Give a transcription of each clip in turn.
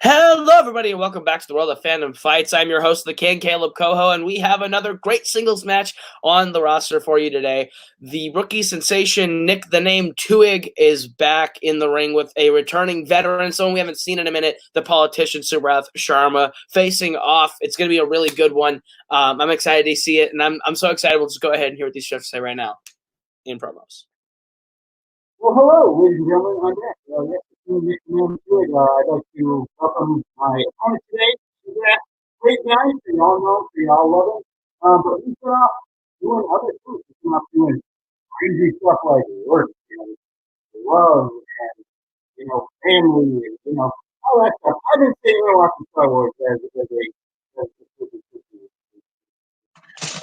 Hello, everybody, and welcome back to the world of Fandom Fights. I'm your host, the King, Kaleb Koho, and we have another great singles match on the roster for you today. The rookie sensation, Nick the Name Twohig, is back in the ring with a returning veteran, someone we haven't seen in a minute, the politician Subrath Sharma, facing off. It's going to be a really good one. I'm excited to see it, and I'm so excited. We'll just go ahead and hear what these chefs say right now in promos. Well, hello, ladies and gentlemen. I'm Nick. Nick the Name Twohig. I'd like to welcome my opponent today. He's a great guy, so y'all know, so y'all love him. But he's been off doing other things. He's been off doing crazy stuff like work, love, and, family, and, all that stuff. I've been sitting here watching Star Wars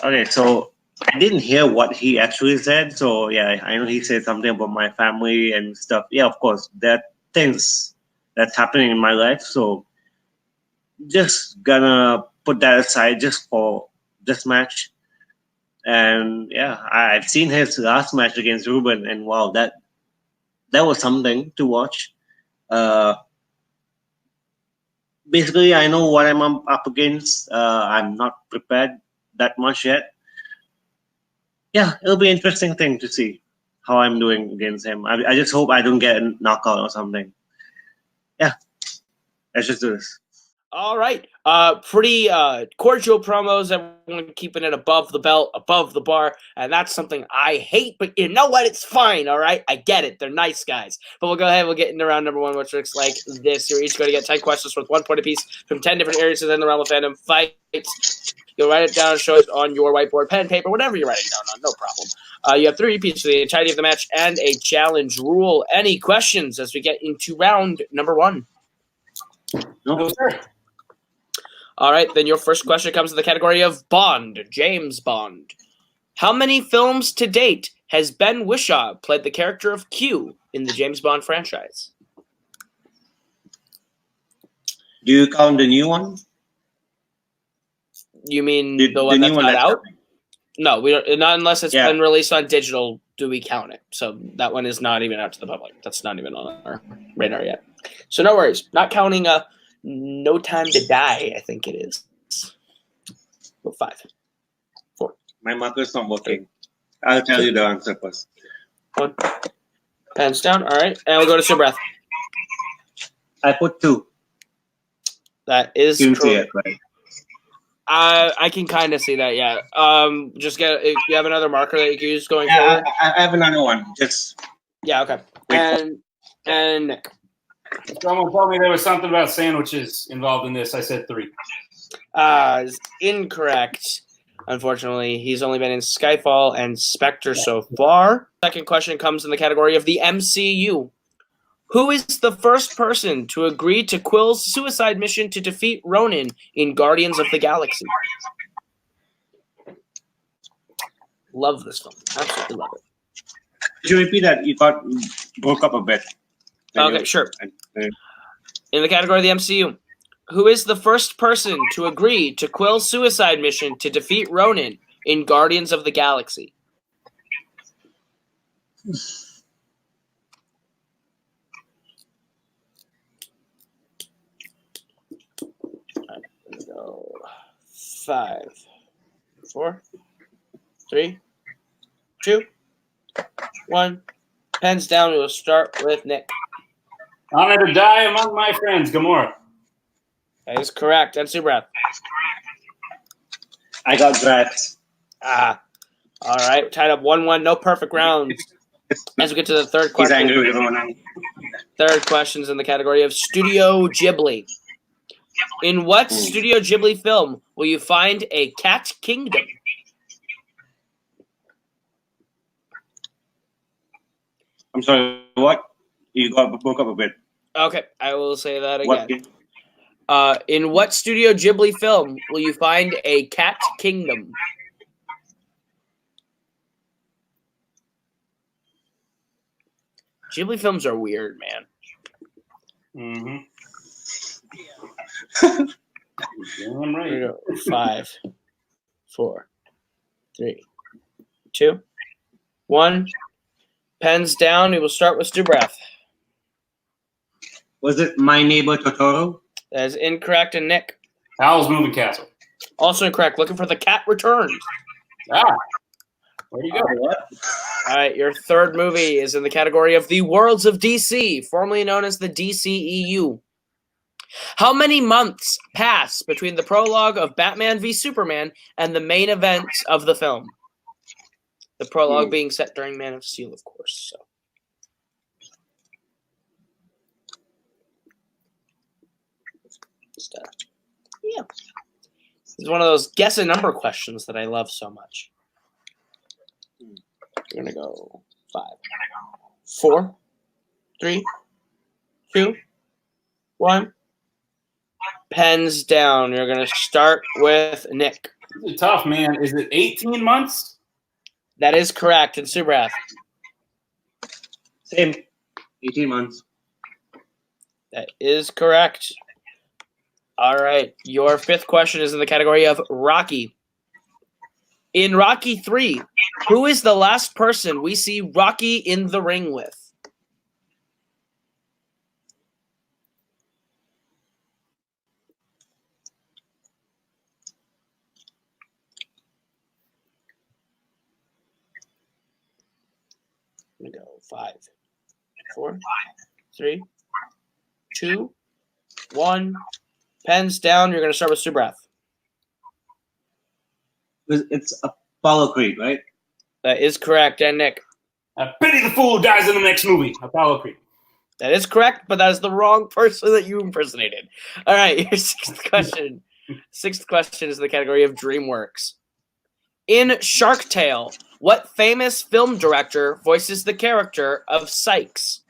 Okay, so I didn't hear what he actually said. So yeah, I know he said something about my family and stuff. Yeah, of course, there are things that's happening in my life. So just gonna put that aside just for this match. And yeah, I've seen his last match against Ruben, and wow, that was something to watch. Basically, I know what I'm up against. I'm not prepared that much yet. Yeah, it'll be an interesting thing to see how I'm doing against him. I just hope I don't get a knockout or something. Yeah, let's just do this. All right. Pretty cordial promos. Everyone keeping it above the belt, above the bar, and that's something I hate, but you know what? It's fine, all right? I get it. They're nice guys. But we'll go ahead. We'll get into round number one, which looks like this. You're each going to get 10 questions worth 1 point apiece from 10 different areas within the realm of Fandom Fights. You'll write it down, show it on your whiteboard, pen, paper, whatever you're writing down on, no problem. You have 3 repeats for the entirety of the match and a challenge rule. Any questions as we get into round number one? No, sir. All right, then your first question comes in the category of Bond, James Bond. How many films to date has Ben Whishaw played the character of Q in the James Bond franchise? Do you count the new one? You mean the one that's not out? No, we don't. Not unless it's been released on digital. Do we count it? So that one is not even out to the public. That's not even on our radar yet. So no worries. Not counting No Time to Die, I think it is. 5, 4. My marker's not working. I'll tell you the answer first. 1. Pens down. All right. And we'll go to Subrath. I put 2. That is correct. See it, right? I can kind of see that, yeah. Just if you have another marker that you can use going forward. I have another one. Yeah, okay. And Nick. Someone told me there was something about sandwiches involved in this. I said 3. Is incorrect. Unfortunately, he's only been in Skyfall and Spectre so far. Second question comes in the category of the MCU. Who is the first person to agree to Quill's suicide mission to defeat Ronan in Guardians of the Galaxy? Love this film. Absolutely love it. Could you repeat that? You broke up a bit. Okay, sure. In the category of the MCU, who is the first person to agree to Quill's suicide mission to defeat Ronan in Guardians of the Galaxy? Go 5, 4, 3, 2, 1. Pens down. We will start with Nick. Honor to die among my friends, Gamora. That is correct. And Subrath. I got Drax. All right. Tied up 1-1. No perfect rounds. As we get to the third question. He's angry with everyone. Third question's in the category of Studio Ghibli. In what Studio Ghibli film will you find a cat kingdom? I'm sorry, what? You broke up a bit. Okay, I will say that again. In what Studio Ghibli film will you find a cat kingdom? Ghibli films are weird, man. Mm-hmm. Damn right. Here we go. 5, 4, 3, 2, 1. Pens down. We will start with Subrath. Was it My Neighbor Totoro? That is incorrect. And Nick? Howl's Moving Castle. Also incorrect. Looking for The Cat Returns. Ah. Where do you go? All right, your third movie is in the category of The Worlds of DC, formerly known as the DCEU. How many months pass between the prologue of Batman v Superman and the main events of the film? The prologue being set during Man of Steel, of course. So. Yeah. This is one of those guess a number questions that I love so much. We're going to go 5, 4, 3, 2, 1. Pens down. You're going to start with Nick. This is tough, man. Is it 18 months? That is correct. And Subrath? Same. 18 months. That is correct. All right. Your fifth question is in the category of Rocky. In Rocky 3, who is the last person we see Rocky in the ring with? I'm going to go 5, 4, 3, 2, 1. Pens down. You're going to start with Subrath. It's Apollo Creed, right? That is correct. And Nick? I pity the fool who dies in the next movie. Apollo Creed. That is correct, but that is the wrong person that you impersonated. All right, your sixth question. Sixth question is in the category of DreamWorks. In Shark Tale, what famous film director voices the character of Sykes?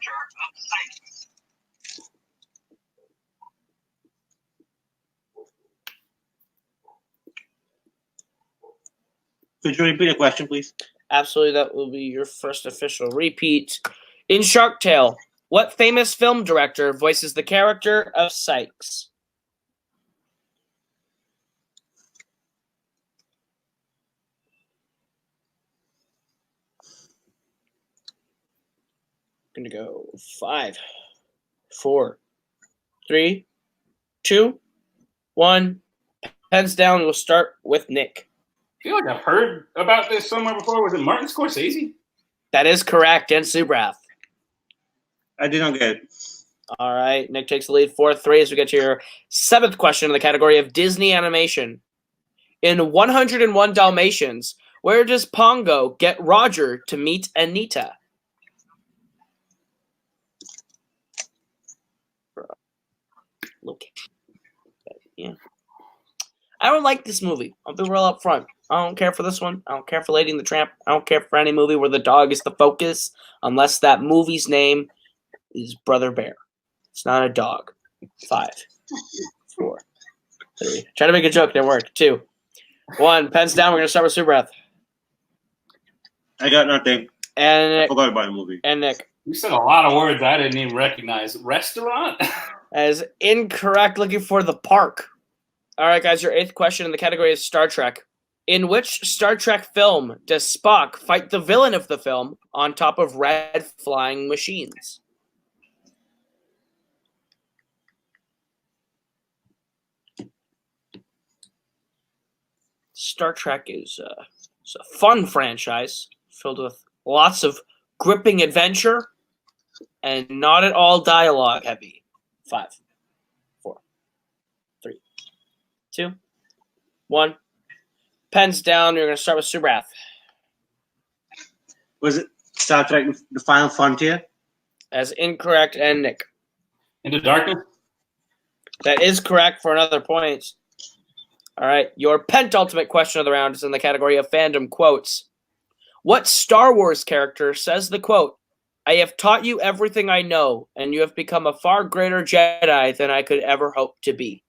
Could you repeat the question, please? Absolutely, that will be your first official repeat. In Shark Tale, what famous film director voices the character of Sykes? I'm going to go 5, 4, 3, 2, 1. Pens down. We'll start with Nick. I feel like I've heard about this somewhere before. Was it Martin Scorsese? That is correct. And Subrath. I did not get it. All right. Nick takes the lead 4-3 as we get to your seventh question in the category of Disney animation. In 101 Dalmatians, where does Pongo get Roger to meet Anita? Location. Yeah. I don't like this movie. I'll be real up front. I don't care for this one. I don't care for Lady and the Tramp. I don't care for any movie where the dog is the focus, unless that movie's name is Brother Bear. It's not a dog. 5, 4, 3. Try to make a joke. Didn't work. 2, 1. Pens down. We're going to start with Subrath. I got nothing. And Nick. I forgot about the movie. And Nick. You said a lot of words I didn't even recognize. Restaurant? As incorrect. Looking for the park. All right, guys. Your eighth question in the category is Star Trek. In which Star Trek film does Spock fight the villain of the film on top of red flying machines? Star Trek is a fun franchise filled with lots of gripping adventure and not at all dialogue heavy. 5, 4, 3, 2, 1. Pens down. You're going to start with Subrath. Was it Star Trek The Final Frontier? As incorrect. And Nick. Into Darkness? That is correct for another point. All right. Your penultimate question of the round is in the category of fandom quotes. What Star Wars character says the quote, "I have taught you everything I know, and you have become a far greater Jedi than I could ever hope to be"?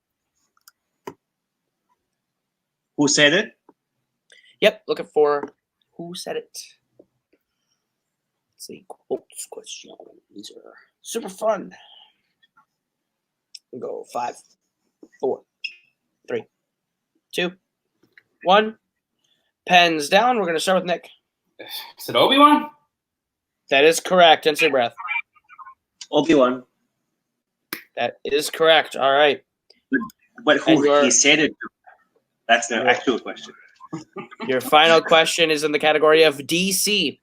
Who said it? Yep, looking for who said it. Let's see, quotes question. These are super fun. We'll go 5, 4, 3, 2, 1. Pens down. We're going to start with Nick. Is it Obi-Wan? That is correct. And Subrath. Obi-Wan. That is correct. All right. But who And he said it to? That's the actual question. Your final question is in the category of DC.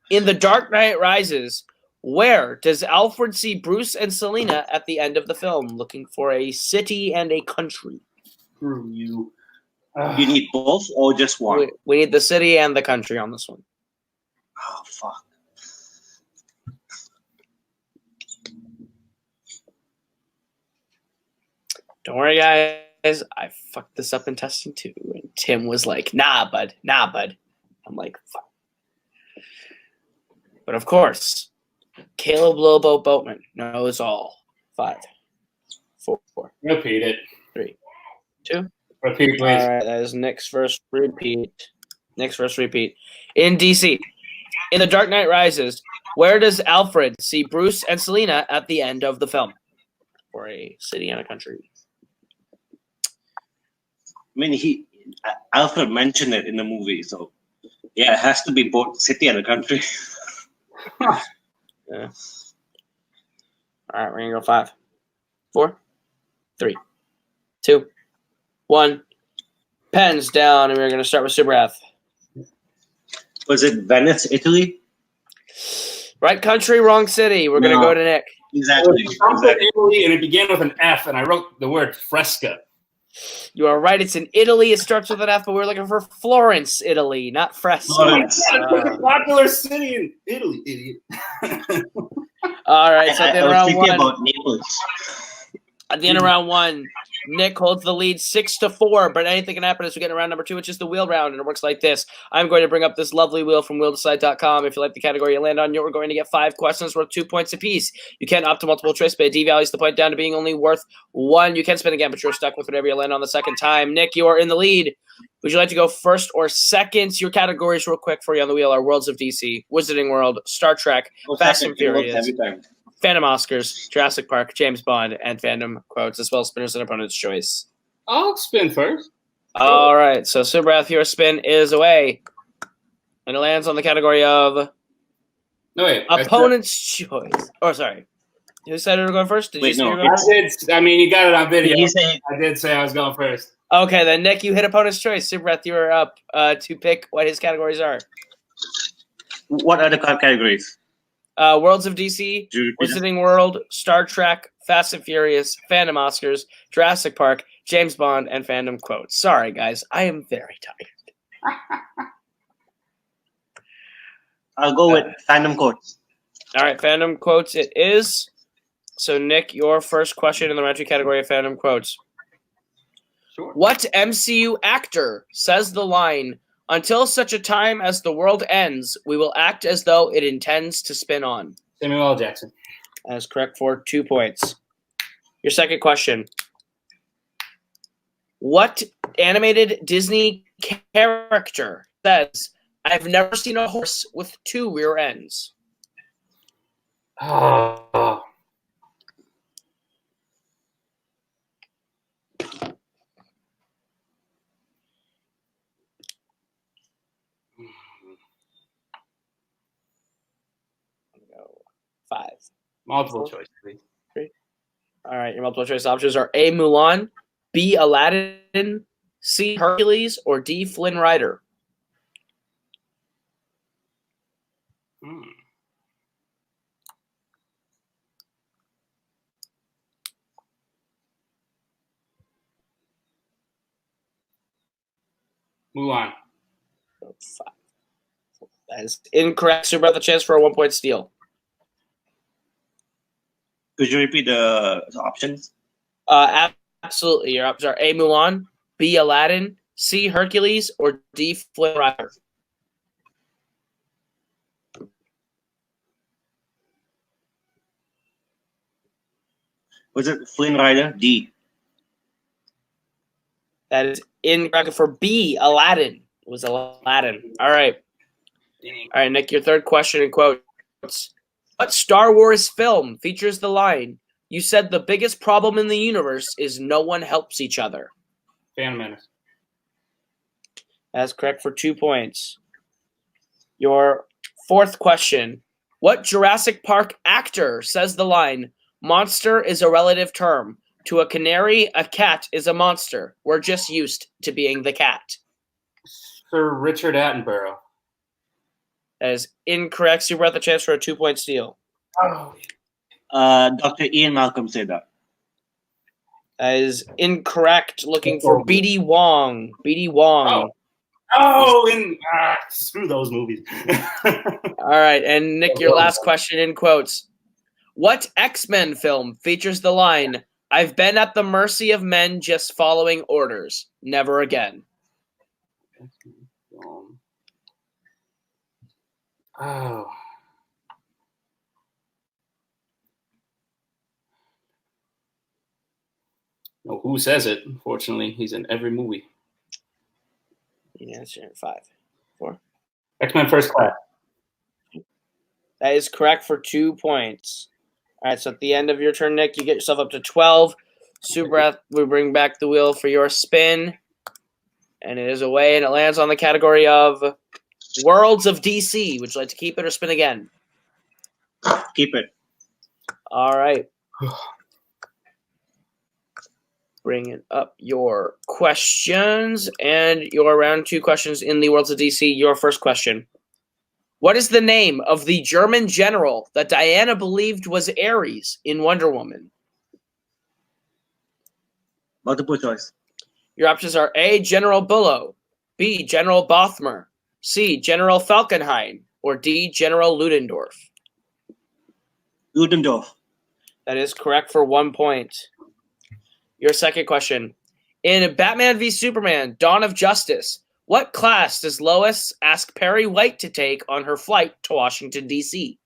In The Dark Knight Rises, where does Alfred see Bruce and Selina at the end of the film, looking for a city and a country? Screw you. You need both or just one? We need the city and the country on this one. Oh, fuck. Don't worry, guys. I fucked this up in testing too. And Tim was like, nah, bud. I'm like, fuck. But of course, Kaleb Lobo Boatman knows all. 5, 4, Repeat it. 3, 2. Repeat, please. All right, that is Nick's first repeat. In DC, in The Dark Knight Rises, where does Alfred see Bruce and Selina at the end of the film? For a city and a country. I mean, Alfred mentioned it in the movie, so yeah, it has to be both city and a country. Yeah. All right, we're gonna go 5, 4, 3, 2, 1. Pens down, and we're gonna start with Subrath. Was it Venice, Italy? Right country, wrong city. We're gonna go to Nick. Exactly. Italy, and it began with an F, and I wrote the word Fresca. You are right. It's in Italy. It starts with an F, but we're looking for Florence, Italy, not Fresca. Florence. A popular city in Italy, idiot. All right, so at the end of I was round thinking 1, about Naples. at the end of round 1, Nick holds the lead 6-4, but anything can happen as we get in round number 2, which is the wheel round, and it works like this. I'm going to bring up this lovely wheel from wheeldecide.com. If you like the category you land on, you're going to get 5 questions worth 2 points apiece. You can opt to multiple choice, but it devalues the point down to being only worth 1. You can spin again, but you're stuck with whatever you land on the second time. Nick, you are in the lead. Would you like to go first or second? Your categories real quick for you on the wheel are Worlds of DC, Wizarding World, Star Trek, Fast and Furious, Phantom Oscars, Jurassic Park, James Bond, and Fandom Quotes, as well as spinners and opponent's choice. I'll spin first. All right, so Subrath, your spin is away. And it lands on the category of No, wait. opponent's choice. Oh, sorry. Who said you were going first? Did Wait, you say no. you were going first? I mean, you got it on video. Did you say I did say I was going first. Okay, then Nick, you hit opponent's choice. Subrath, you are up to pick what his categories are. what are the categories? Worlds of DC, Do you repeat them? Wizarding World, Star Trek, Fast and Furious, Phantom Oscars, Jurassic Park, James Bond, and Fandom Quotes. Sorry, guys. I am very tired. I'll go with Fandom Quotes. All right, Fandom Quotes it is. So, Nick, your first question in the round 2 category of Fandom Quotes. Sure. What MCU actor says the line, "Until such a time as the world ends, we will act as though it intends to spin on"? Samuel L. Jackson. That is correct for 2 points. Your second question. What animated Disney character says, "I've never seen a horse with 2 rear ends"? Oh. Go 5. Multiple choice, please. All right, your multiple choice options are A, Mulan, B, Aladdin, C, Hercules, or D, Flynn Rider. Mulan. 5. That is incorrect. Subrath, a chance for a 1-point steal. Could you repeat the options? Absolutely. Your options are A, Mulan, B, Aladdin, C, Hercules, or D, Flynn Rider. Was it Flynn Rider? D. That is incorrect for B, Aladdin. It was Aladdin. All right. All right, Nick, your third question in quotes. What Star Wars film features the line, "You said the biggest problem in the universe is no one helps each other"? Phantom Menace. That's correct for 2 points. Your fourth question. What Jurassic Park actor says the line, "Monster is a relative term. To a canary, a cat is a monster. We're just used to being the cat. Sir Richard Attenborough. That is incorrect. Subrath, a chance for a 2-point steal. Oh. Dr. Ian Malcolm said that. That is incorrect. Looking for BD Wong. BD Wong. Screw those movies. All right, and Nick, your last question in quotes. What X-Men film features the line, "I've been at the mercy of men just following orders. Never again"? Oh. No, who says it? Unfortunately, he's in every movie. Yeah, that's 5, 4. X-Men First Class. That is correct for 2 points. All right, so at the end of your turn, Nick, you get yourself up to 12. Subrath, we bring back the wheel for your spin. And it is away, and it lands on the category of Worlds of DC. Would you like to keep it or spin again? Keep it. All right. Bringing up your questions and your round 2 questions in the Worlds of DC. Your first question. What is the name of the German general that Diana believed was Ares in Wonder Woman? Multiple choice. Your options are A, General Bullow, B, General Bothmer, C, General Falkenhayn, or D, General Ludendorff. Ludendorff. That is correct for 1 point. Your second question. In Batman v Superman, Dawn of Justice, what class does Lois ask Perry White to take on her flight to Washington, D.C.?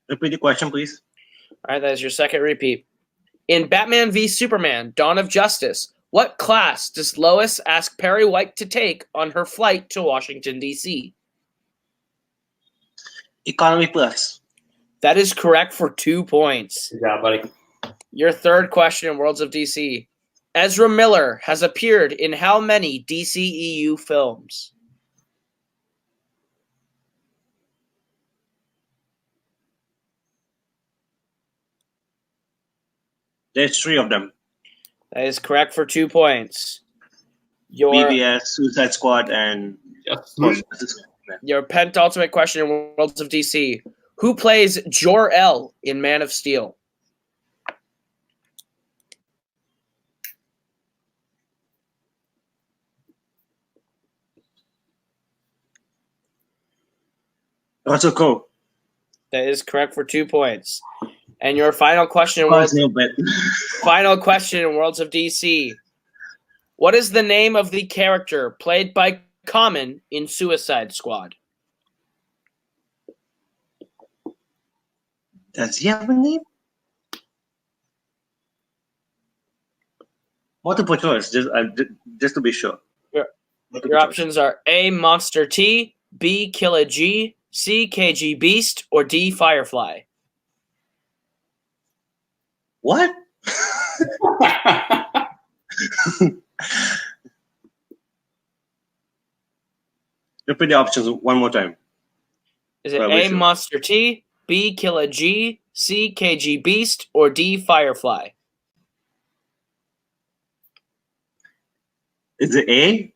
Repeat the question, please. All right, that is your second repeat. In Batman v Superman, Dawn of Justice, what class does Lois ask Perry White to take on her flight to Washington, D.C.? Economy plus. That is correct for 2 points. Good job, buddy. Your third question in Worlds of DC. Ezra Miller has appeared in how many DCEU films? There's 3 of them. That is correct for 2 points. Your BVS, Suicide Squad, and your penultimate question in Worlds of DC. Who plays Jor-El in Man of Steel? Russell Crowe. That is correct for 2 points. And your final question in Worlds of DC. What is the name of the character played by Common in Suicide Squad? Does he have a name? Multiple choice, just to be sure. Your options are A, Monster T, B, Killa G, C, KG Beast, or D, Firefly. What? Repeat the options one more time. Is it A, Monster T, B, Killa G, C, KG Beast, or D, Firefly? Is it A?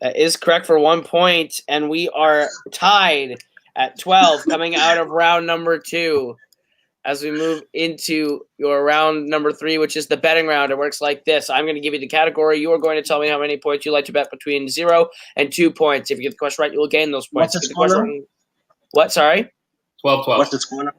That is correct for 1 point, and we are tied at 12 coming out of round number 2. As we move into your round number 3, which is the betting round, it works like this. I'm going to give you the category. You are going to tell me how many points you like to bet between 0 and 2 points. If you get the question right, you will gain those points. What's the score? What? Sorry? 12-12. What's the score?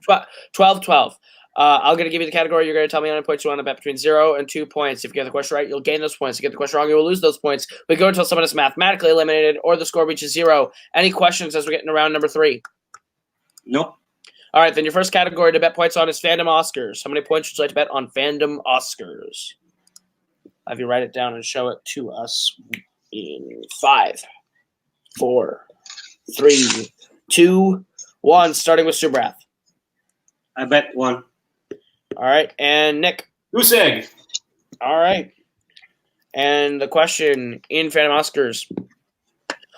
12-12. I'm going to give you the category. You're going to tell me how many points you want to bet between 0 and 2 points. If you get the question right, you'll gain those points. If you get the question wrong, you will lose those points. We go until someone is mathematically eliminated or the score reaches 0. Any questions as we get into round number 3? Nope. All right, then your first category to bet points on is Fandom Oscars. How many points would you like to bet on Fandom Oscars? I'll have you write it down and show it to us in 5, 4, 3, 2, 1. Starting with Subrath. I bet 1. All right, and Nick. Goose egg. All right. And the question in Fandom Oscars.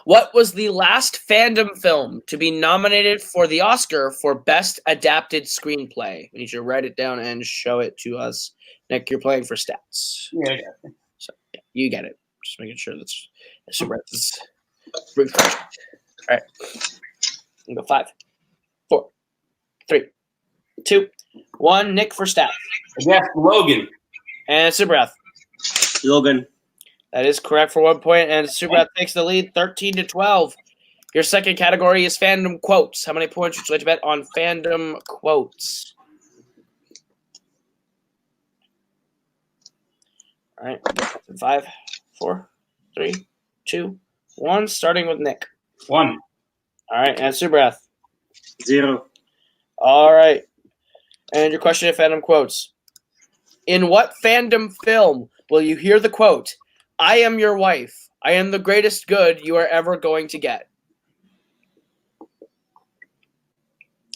What was the last fandom film to be nominated for the Oscar for Best Adapted Screenplay? We need you to write it down and show it to us. Nick, you're playing for stats. Yeah, I got it. So, yeah, you get it. Just making sure that's super. All right. We go 5, 4, 3, 2, 1. Nick for stats. I guess Logan. And Subrath. Logan. That is correct for 1 point, and Subrath takes the lead 13-12. Your second category is fandom quotes. How many points would you like to bet on fandom quotes? All right. 5, 4, 3, 2, 1. Starting with Nick. 1. All right, and Subrath. 0. All right. And your question of fandom quotes. In what fandom film will you hear the quote, "I am your wife. I am the greatest good you are ever going to get"?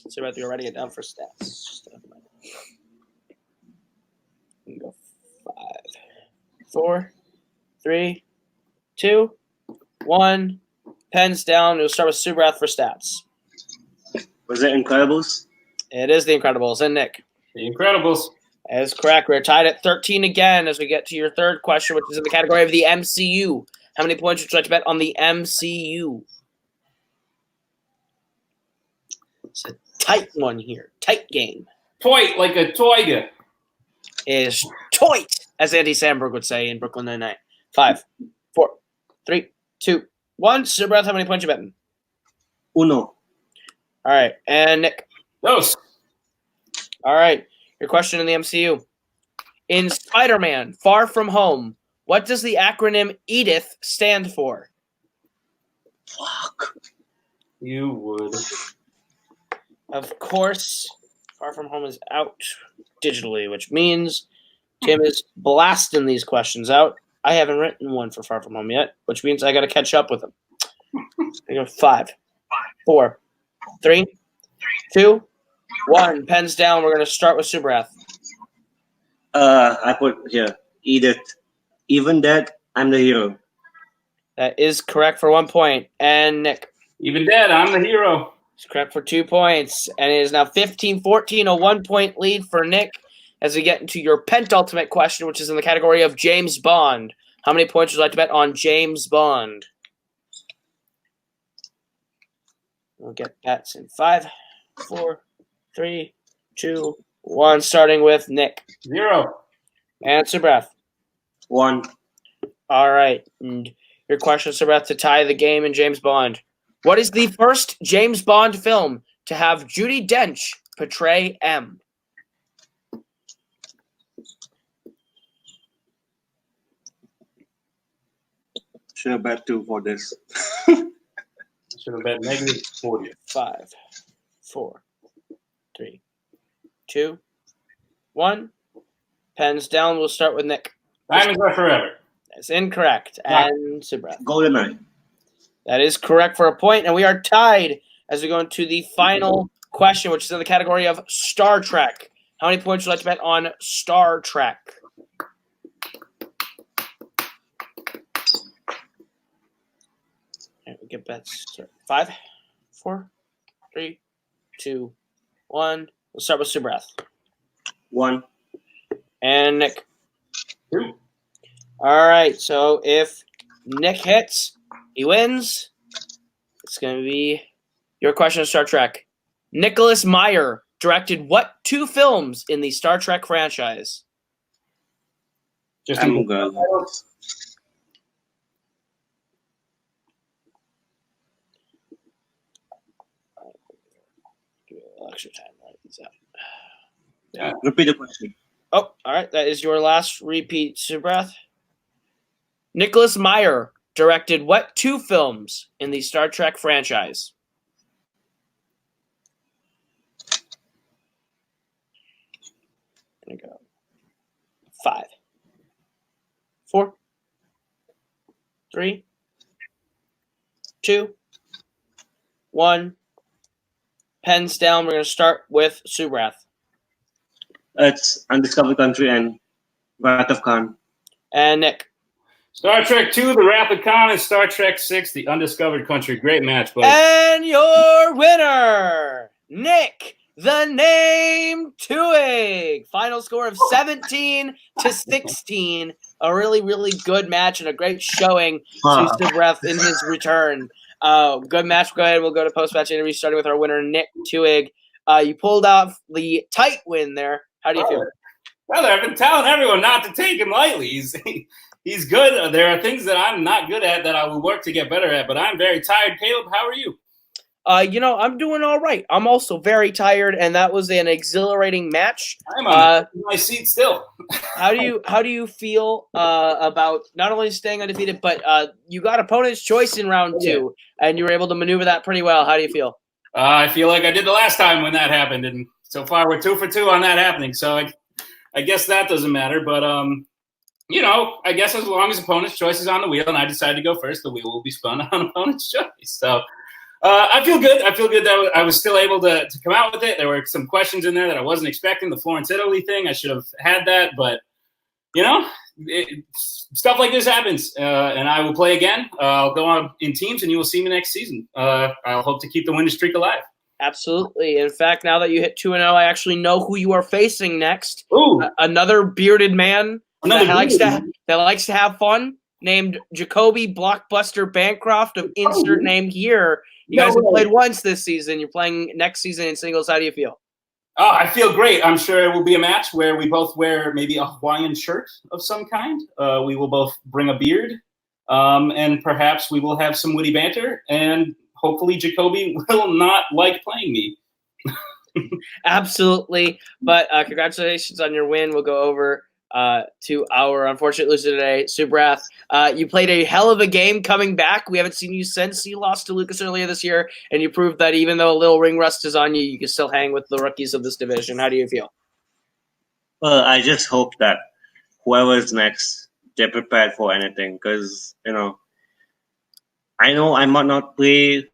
Subrath, you're writing it down for stats. We can go 5, 4, 3, 2, 1. Pens down. We'll start with Subrath for stats. Was it Incredibles? It is The Incredibles. And Nick. The Incredibles. That is correct. We're tied at 13 again as we get to your third question, which is in the category of the MCU. How many points would you like to bet on the MCU? It's a tight one here. Tight game. Toy, like a toiga. Is toit, as Andy Samberg would say in Brooklyn Nine-Nine. 5, 4, 3, 2, 1. Subrath, how many points you betting? Uno. All right. And Nick. Those. All right. Your question in the MCU. In Spider-Man Far From Home, what does the acronym EDITH stand for? Fuck. You would. Of course, Far From Home is out digitally, which means Tim is blasting these questions out. I haven't written one for Far From Home yet, which means I got to catch up with them. I go 5, 4, 3, 2, 1. Pens down. We're going to start with Subrath. I put here, Edith. Even dead, I'm the hero. That is correct for 1 point. And Nick. Even dead, I'm the hero. It's correct for 2 points. And it is now 15-14, a 1 point lead for Nick as we get into your penultimate question, which is in the category of James Bond. How many points would you like to bet on James Bond? We'll get bets in 5, 4, 3, 2, 1. Starting with Nick. 0. And Subrath. 1. All right. And your question, Subrath, to tie the game in James Bond. What is the first James Bond film to have Judi Dench portray M? Should have bet 2 for this. Should have bet negative 40. 5, 4, 3, 2, 1. Pens down. We'll start with Nick. Diamonds are forever. That's incorrect. And Subrath. GoldenEye. That is correct for a point. And we are tied as we go into the final question, which is in the category of Star Trek. How many points would you like to bet on Star Trek? And we get bets. 5, 4, 3, 2, 1. We'll start with Subrath. 1. And Nick. 2. All right. So if Nick hits, he wins. It's going to be your question of Star Trek. Nicholas Meyer directed what 2 films in the Star Trek franchise? Just I'm good. Give me a little extra time to write these out. Yeah. Repeat the question. Oh, all right. That is your last repeat, Subrath. Nicholas Meyer directed what 2 films in the Star Trek franchise? There we go. 5, 4, 3, 2, 1. Pens down. We're going to start with Subrath. It's Undiscovered Country and Wrath of Khan. And Nick. Star Trek 2, The Wrath of Khan, and Star Trek 6, The Undiscovered Country. Great match, buddy. And your winner, Nick the Name Twohig. Final score of 17-16. A really, really good match and a great showing to Subrath in his return. Good match. Go ahead. We'll go to post-match interview, starting with our winner, Nick Twohig. You pulled off the tight win there. How do you feel? Brother, I've been telling everyone not to take him lightly. He's good. There are things that I'm not good at that I will work to get better at, but I'm very tired. Caleb, how are you? I'm doing all right. I'm also very tired, and that was an exhilarating match. I'm on my seat still. How do you feel about not only staying undefeated, but you got opponent's choice in round 2, and you were able to maneuver that pretty well. How do you feel? I feel like I did the last time when that happened, and so far we're 2 for 2 on that happening. So I guess that doesn't matter, but I guess as long as opponent's choice is on the wheel, and I decide to go first, the wheel will be spun on opponent's choice. So. I feel good. I feel good that I was still able to come out with it. There were some questions in there that I wasn't expecting. The Florence, Italy thing, I should have had that. But, stuff like this happens. And I will play again. I'll go on in teams, and you will see me next season. I'll hope to keep the winning streak alive. Absolutely. In fact, now that you hit 2-0, I actually know who you are facing next. Ooh. Another bearded man that likes to have fun, named Jacoby Blockbuster Bancroft of insert name here. You guys have played once this season. You're playing next season in singles. How do you feel? Oh, I feel great. I'm sure it will be a match where we both wear maybe a Hawaiian shirt of some kind. We will both bring a beard, and perhaps we will have some witty banter, and hopefully Jacoby will not like playing me. Absolutely. But congratulations on your win. We'll go over to our unfortunate loser today, Subrath. You played a hell of a game coming back. We haven't seen you since you lost to Lucas earlier this year, and you proved that even though a little ring rust is on you, you can still hang with the rookies of this division. How do you feel? Well, I just hope that whoever's next, they're prepared for anything, because, I know I might not play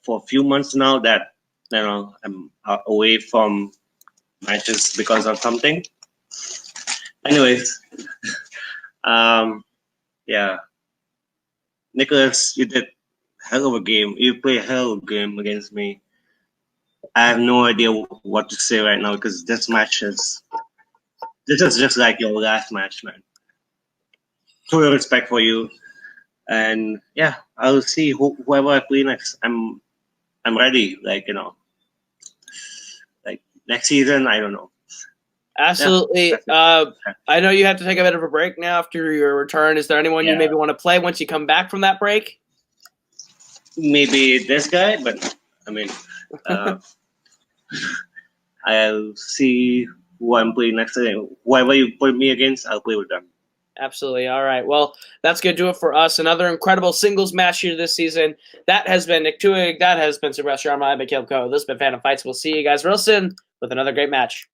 for a few months now that, I'm away from matches because of something. Anyways, Nicholas, you did a hell of a game. You played a hell of a game against me. I have no idea what to say right now because this is just like your last match, man. Full respect for you, and I'll see whoever I play next. I'm ready. Next season, I don't know. Absolutely. I know you have to take a bit of a break now after your return. Is there anyone you maybe want to play once you come back from that break? Maybe this guy, but I'll see who I'm playing next time. Whoever you put me against, I'll play with them. Absolutely. All right. Well, that's going to do it for us. Another incredible singles match here this season. That has been Nick Twohig. That has been Subrath Sharma. I've been Kaleb Koho. This has been Fandom Fights. We'll see you guys real soon with another great match.